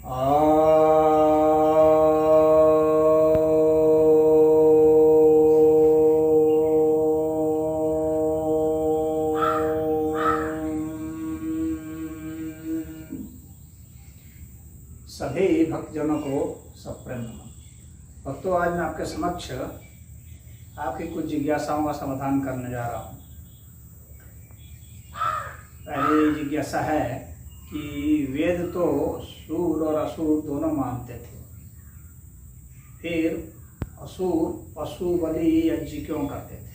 सभी भक्तजनों को सप्रेम नमन। भक्तों, आज मैं आपके समक्ष आपकी कुछ जिज्ञासाओं का समाधान करने जा रहा हूँ। पहली जिज्ञासा है कि वेद तो सूर और असुर दोनों मानते थे, फिर असुर पशु बलि यज्ञ क्यों करते थे?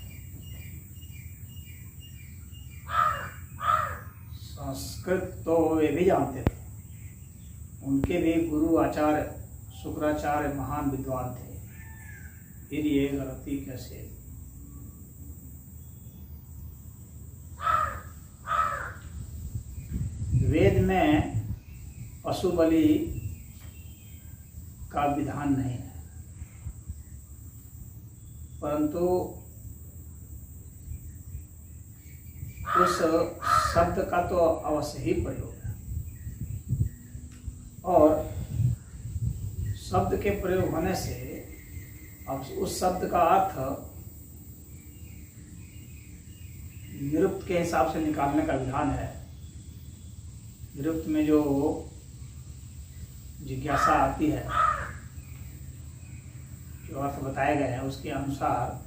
संस्कृत तो वे भी जानते थे, उनके भी गुरु आचार्य शुक्राचार्य महान विद्वान थे, फिर ये गलती कैसे? वेद में पशु बलि का विधान नहीं है, परंतु उस शब्द का तो अवश्य ही प्रयोग है, और शब्द के प्रयोग होने से अब उस शब्द का अर्थ निरुक्त के हिसाब से निकालने का विधान है। निरुक्त में जो जिज्ञासा आती है, जो अर्थ बताए गए हैं उसके अनुसार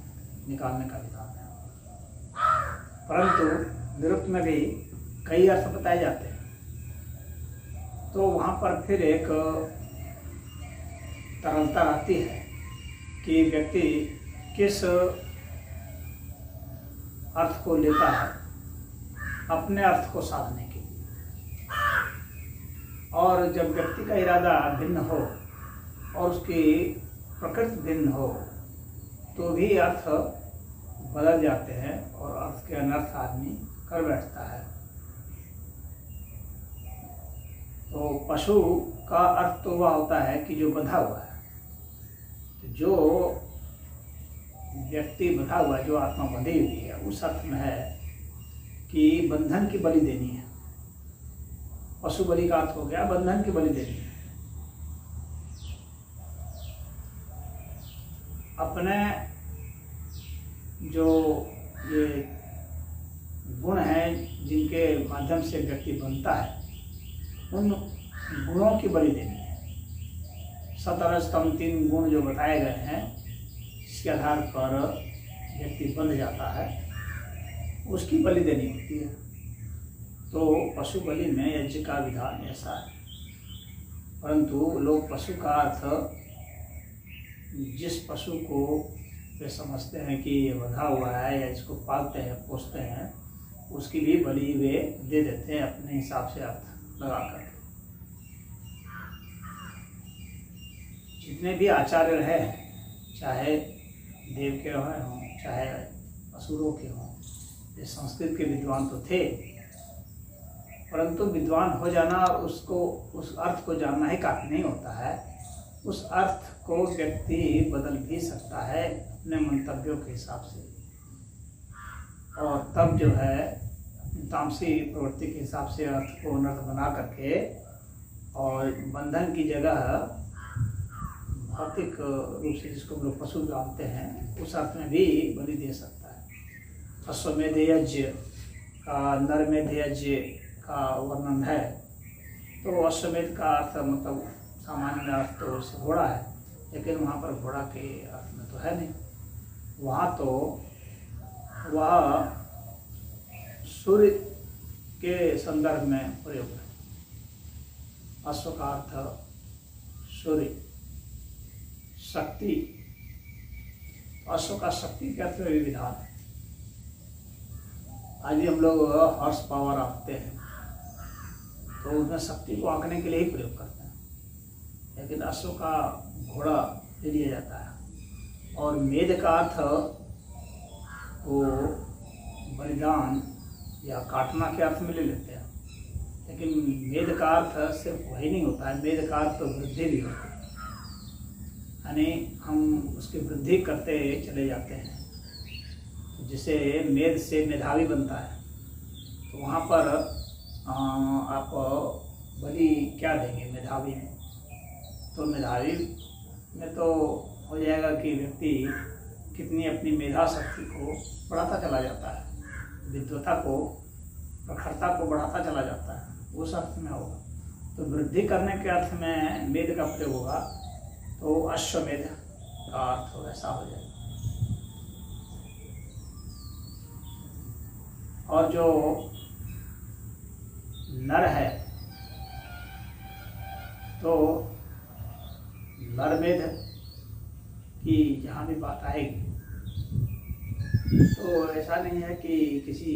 निकालने का विधान है, परंतु निरुक्त में भी कई अर्थ बताए जाते हैं, तो वहाँ पर फिर एक तरलता रहती है कि व्यक्ति किस अर्थ को लेता है अपने अर्थ को साधने के लिए। और जब व्यक्ति का इरादा भिन्न हो और उसकी प्रकृति भिन्न हो तो भी अर्थ बदल जाते हैं और अर्थ के अनर्थ आदमी कर बैठता है। तो पशु का अर्थ तो वह होता है कि जो बंधा हुआ है, तो जो व्यक्ति बंधा हुआ है, जो आत्मा बंधी हुई है, उस अर्थ में है कि बंधन की बलि देनी है। पशु बलि का अर्थ हो गया बंधन की बलि देनी है। अपने जो ये गुण हैं जिनके माध्यम से व्यक्ति बनता है, उन गुणों की बलि देनी है। सतरजतम 3 गुण जो बताए गए हैं, इसके आधार पर व्यक्ति बंध जाता है, उसकी बलि देनी होती है। तो पशु बलि में यज्ञ का विधान ऐसा है, परंतु लोग पशु का अर्थ जिस पशु को वे समझते हैं कि ये बंधा हुआ है या इसको पालते हैं पोसते हैं, उसकी भी बलि वे दे देते हैं अपने हिसाब से अर्थ लगा कर। जितने भी आचार्य हैं, चाहे देव के हों चाहे असुरों के हों, ये संस्कृत के विद्वान तो थे, परंतु विद्वान हो जाना और उसको उस अर्थ को जानना ही काफ़ी नहीं होता है। उस अर्थ को व्यक्ति बदल भी सकता है अपने मंतव्यों के हिसाब से, और तब जो है तामसी प्रवृत्ति के हिसाब से अर्थ को अनर्थ बना करके और बंधन की जगह भौतिक रूप से जिसको हम लोग पशु जानते हैं, उस अर्थ में भी बलि दे सकता है। अश्वमेध यज्ञ का नरमेध यज्ञ का वर्णन है, तो अश्वमेध का अर्थ मतलब सामान्य अर्थ तो उससे घोड़ा है, लेकिन वहाँ पर घोड़ा के अर्थ में तो है नहीं। वहाँ तो वह सूर्य के संदर्भ में प्रयोग है। अश्व का अर्थ सूर्य, शक्ति। अश्व का शक्ति के अर्थ में भी विधान है। आज भी हम लोग हॉर्स पावर आंकते हैं, तो उसमें शक्ति को आंकने के लिए ही प्रयोग करते हैं, लेकिन अश्व का घोड़ा ले लिया जाता है। और मेध का अर्थ को बलिदान या काटना के अर्थ में ले लेते हैं, लेकिन मेध का अर्थ सिर्फ वही नहीं होता है, मेध का अर्थ तो वृद्धि भी होती है, यानी हम उसकी वृद्धि करते चले जाते हैं। जिसे मेध से मेधावी बनता है, तो वहाँ पर आप बलि क्या देंगे मेधावी में? तो मेधावी में तो हो जाएगा कि व्यक्ति कितनी अपनी मेधा शक्ति को बढ़ाता चला जाता है, विद्वता को, प्रखरता को बढ़ाता चला जाता है, उस अर्थ में होगा। तो वृद्धि करने के अर्थ में मेध का प्रयोग होगा, तो अश्वमेध का अर्थ वैसा हो जाएगा। और जो नर है तो नरमेध की जहाँ भी बात आएगी तो ऐसा नहीं है कि किसी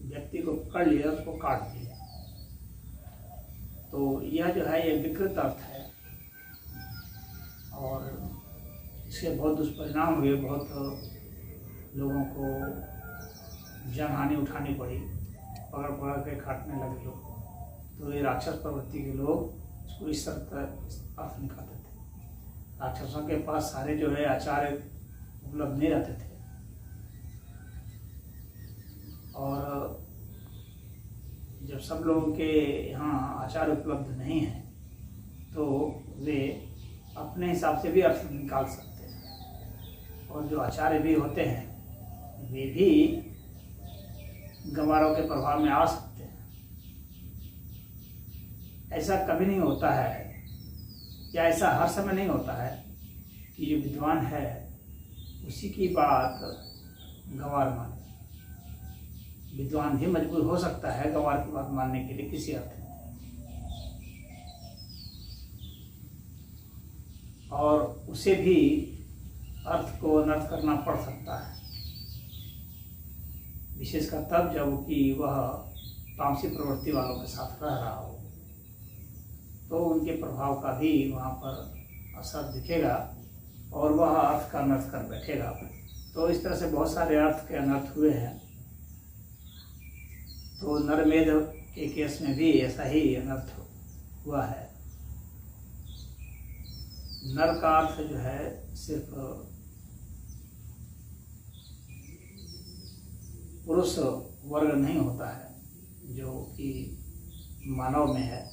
व्यक्ति को पकड़ लिया उसको काट दिया, तो यह जो है ये विकृत अर्थ है और इसके बहुत दुष्परिणाम हुए। बहुत लोगों को जनहानि उठानी पड़ी, पकड़ पकड़ के काटने लगे लोग। तो ये राक्षस प्रवृत्ति के लोग इसको इस तरह अर्थ निकालते थे। राक्षसों के पास सारे जो है आचार्य उपलब्ध नहीं रहते थे और जब सब लोगों के यहाँ आचार्य उपलब्ध नहीं है तो वे अपने हिसाब से भी अर्थ निकाल सकते हैं। और जो आचार्य भी होते हैं वे भी गंवारों के प्रभाव में आ सकते हैं। ऐसा कभी नहीं होता है या ऐसा हर समय नहीं होता है कि जो विद्वान है उसी की बात गंवार माने। विद्वान भी मजबूर हो सकता है गंवार की बात मानने के लिए किसी अर्थ में, और उसे भी अर्थ को अनर्थ करना पड़ सकता है, विशेषकर तब जब कि वह तामसी प्रवृत्ति वालों के साथ रह रहा हो, तो उनके प्रभाव का भी वहाँ पर असर दिखेगा और वह अर्थ का अनर्थ कर बैठेगा। तो इस तरह से बहुत सारे अर्थ के अनर्थ हुए हैं। तो नरमेध के केस में भी ऐसा ही अनर्थ हुआ है। नर का अर्थ जो है सिर्फ पुरुष वर्ग नहीं होता है जो कि मानव में है,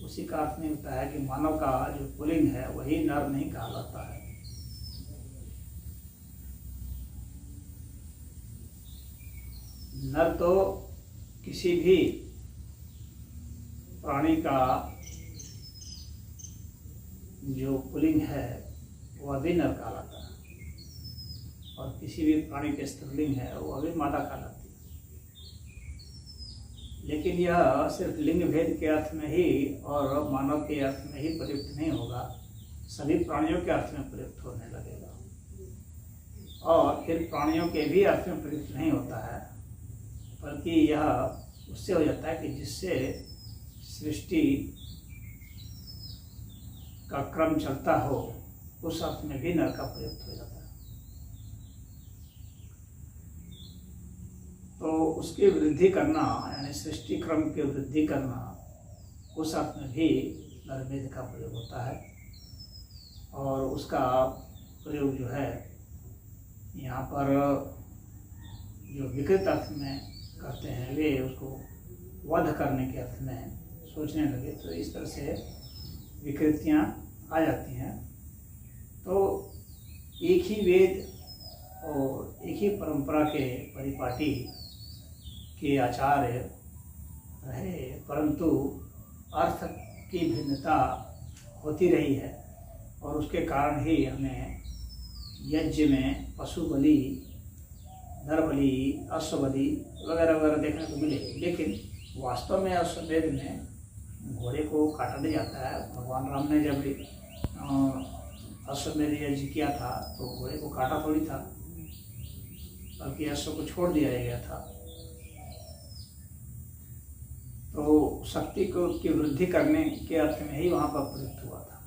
उसी का अर्थ नहीं होता है कि मानव का जो पुल्लिंग है वही नर नहीं कहा जाता है। नर तो किसी भी प्राणी का जो पुल्लिंग है वह भी नर कहलाता है और किसी भी प्राणी के स्त्रीलिंग है वह भी मादा कहलाती है। लेकिन यह सिर्फ लिंग भेद के अर्थ में ही और मानव के अर्थ में ही प्रयुक्त नहीं होगा, सभी प्राणियों के अर्थ में प्रयुक्त होने लगेगा। और फिर प्राणियों के भी अर्थ में प्रयुक्त नहीं होता है, बल्कि यह उससे हो जाता है कि जिससे सृष्टि का क्रम चलता हो, उस अर्थ में भी नर का प्रयुक्त हो जाता है। तो उसकी वृद्धि करना यानी सृष्टि क्रम की वृद्धि करना, उस अर्थ में भी नरमेध का प्रयोग होता है। और उसका प्रयोग जो है यहाँ पर जो विकृत अर्थ में करते हैं वे उसको वध करने के अर्थ में सोचने लगे, तो इस तरह से विकृतियाँ आ जाती हैं। तो एक ही वेद और एक ही परंपरा के परिपाटी के आचार्य रहे, परंतु अर्थ की भिन्नता होती रही है और उसके कारण ही हमें यज्ञ में पशु बलि, नर बलि, अश्व बलि वगैरह वगैरह देखने को मिले। लेकिन वास्तव में अश्वमेध में घोड़े को काटा नहीं जाता है। भगवान राम ने जब अश्वमेध यज्ञ किया था तो घोड़े को काटा थोड़ी था, बल्कि अश्व को छोड़ दिया गया था। तो शक्ति को की वृद्धि करने के अर्थ में ही वहाँ पर प्रयुक्त हुआ था।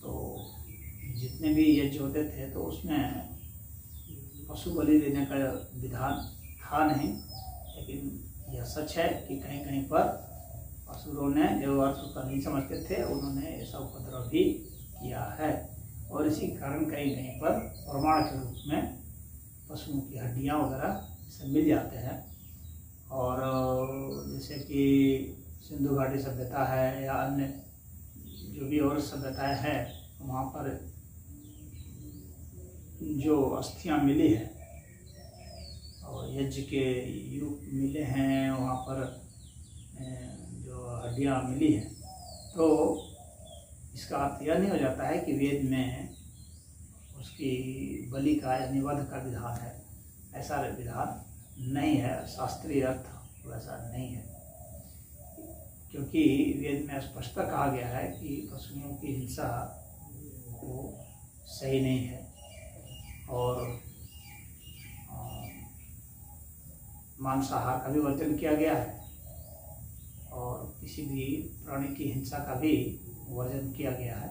तो जितने भी यज्ञ होते थे तो उसमें पशु बलि देने का विधान था नहीं, लेकिन यह सच है कि कहीं कहीं पर असुरों ने जो अर्थ उसका नहीं समझते थे उन्होंने ऐसा उपद्रव भी किया है। और इसी कारण कहीं कहीं पर प्रमाण के रूप में पशुओं की हड्डियाँ वगैरह से मिल जाते हैं। और जैसे कि सिंधु घाटी सभ्यता है या अन्य जो भी और सभ्यताएं हैं वहाँ पर जो अस्थियां मिली है और यज्ञ के युग मिले हैं, वहाँ पर जो हड्डियाँ मिली हैं, तो इसका अर्थ यह नहीं हो जाता है कि वेद में उसकी बलि का या निवध का विधान है। ऐसा विधान नहीं है, शास्त्रीय अर्थ वैसा नहीं है, क्योंकि वेद में स्पष्टता कहा गया है कि पशुओं की हिंसा वो सही नहीं है और मांसाहार का भी वर्जन किया गया है और किसी भी प्राणी की हिंसा का भी वर्जन किया गया है,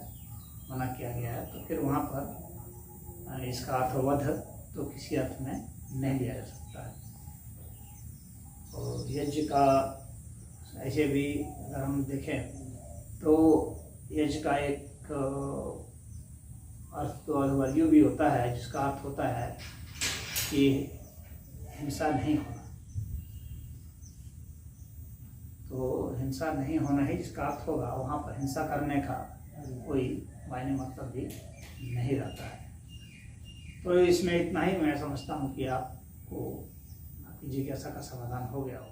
मना किया गया है। तो फिर वहाँ पर इसका अर्थ वध तो किसी अर्थ में नहीं लिया जा सकता है। और यज्ञ का ऐसे भी अगर हम देखें तो यज्ञ का एक अर्थ तो अध्वर्यु भी होता है, जिसका अर्थ होता है कि हिंसा नहीं होना। तो हिंसा नहीं होना ही जिसका अर्थ होगा, वहाँ पर हिंसा करने का कोई मायने मतलब भी नहीं रहता है। तो इसमें इतना ही मैं समझता हूँ कि आपको आपकी जिज्ञासा का समाधान हो गया हो।